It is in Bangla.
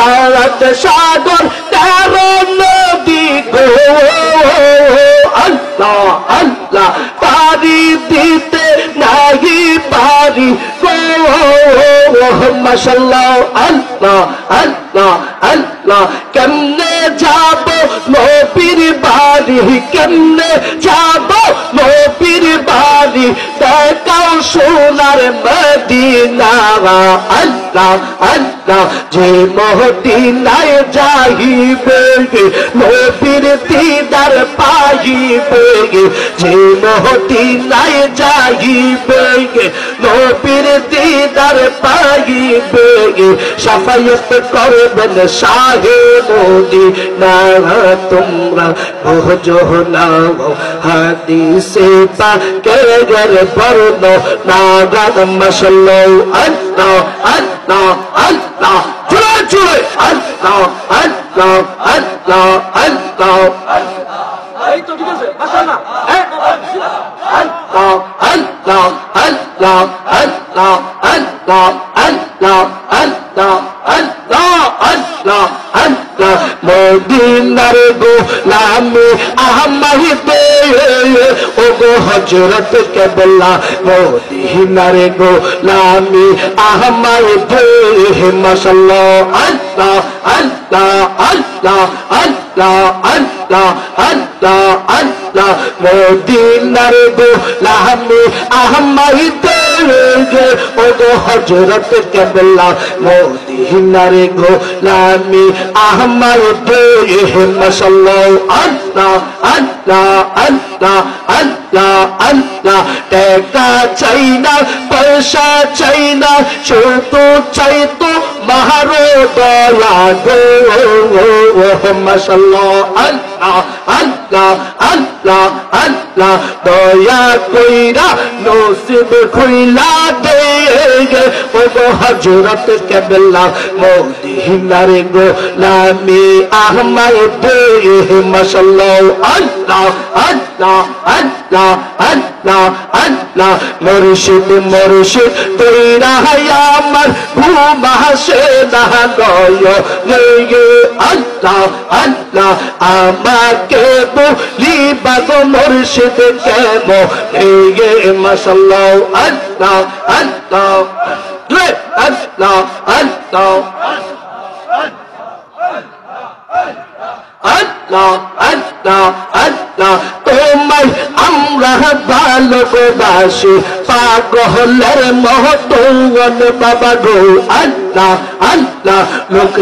আরাত সাগর তেরো নদী গো আল্লাহ আল্লাহ পারি দিতে নাহি পারি গো মাশাআল্লাহ আল্লাহ আল্লাহ আল্লাহ কেমনে যাব নবীর বাড়ি কেমনে যাব নবীর বাড়ি দেখাও সোনার মদিনা আল্লাহ আল্লাহ যে মদিনায় যাইবে নবীর দিদার পাইবে যে মদিনায় যাইবে নবীর দিদার পাইবে শাফায়াত করবেন শাহে মদিনা তোমরা বুঝো না হাদিসে পাকের বর্ণনা মাশাআল্লাহ আল্লাহ আল্লাহ আল্লাহ জোরে জোরে আল্লাহ আল্লাহ আল্লাহ আল্লাহ এই তো ঠিক আছে মাশাআল্লাহ আল্লাহ আল্লাহ আল্লাহ আল্লাহ আল্লাহ আল্লাহ আল্লাহ আল্লাহ আল্লাহ আল্লাহ মদিনার গোলামি আহমদে ও গো হযরত কেবলা মদিনার গোলামি আহমদে মাশাআল্লাহ আল্লাহ আল্লাহ আল্লাহ আল্লাহ আল্লাহ আল্লাহ আল্লাহ মদিনার গোলামি আহমদে ও গো হযরত কেবলা মদিনার গোলামি আহমদে মাশাআল্লাহ আল্লাহ আল্লাহ আল্লাহ আল্লাহ আল্লাহ টাকা চাই না পয়সা চাই না শুধু চাই তো মারো দয়া গো মাশাআল্লাহ আল্লাহ আল্লাহ আল্লাহ আল্লাহ দয়া কইরা নসিব খুইলা দে ও গো হযরত কেবলা মদিনার গোলামি আহমদে মাশাআল্লাহ আল্লাহ আল্লাহ আল্লাহ আল্লাহ আল্লাহ মুর্শিদ মুর্শিদ তৈরা আমার ঘুম আসে না গয় আল্লাহ আল্লাহ আমাকে বলিবা গো মুর্শিদ কেন মাশাআল্লাহ আল্লাহ আল্লাহ আল্লাহ আল্লাহ আল্লাহ আল্লাহ আল্লাহ তোমায় আমরা ভালোবাসি পাগলের মতো বাবা গো আল্লাহ আল্লাহ লোক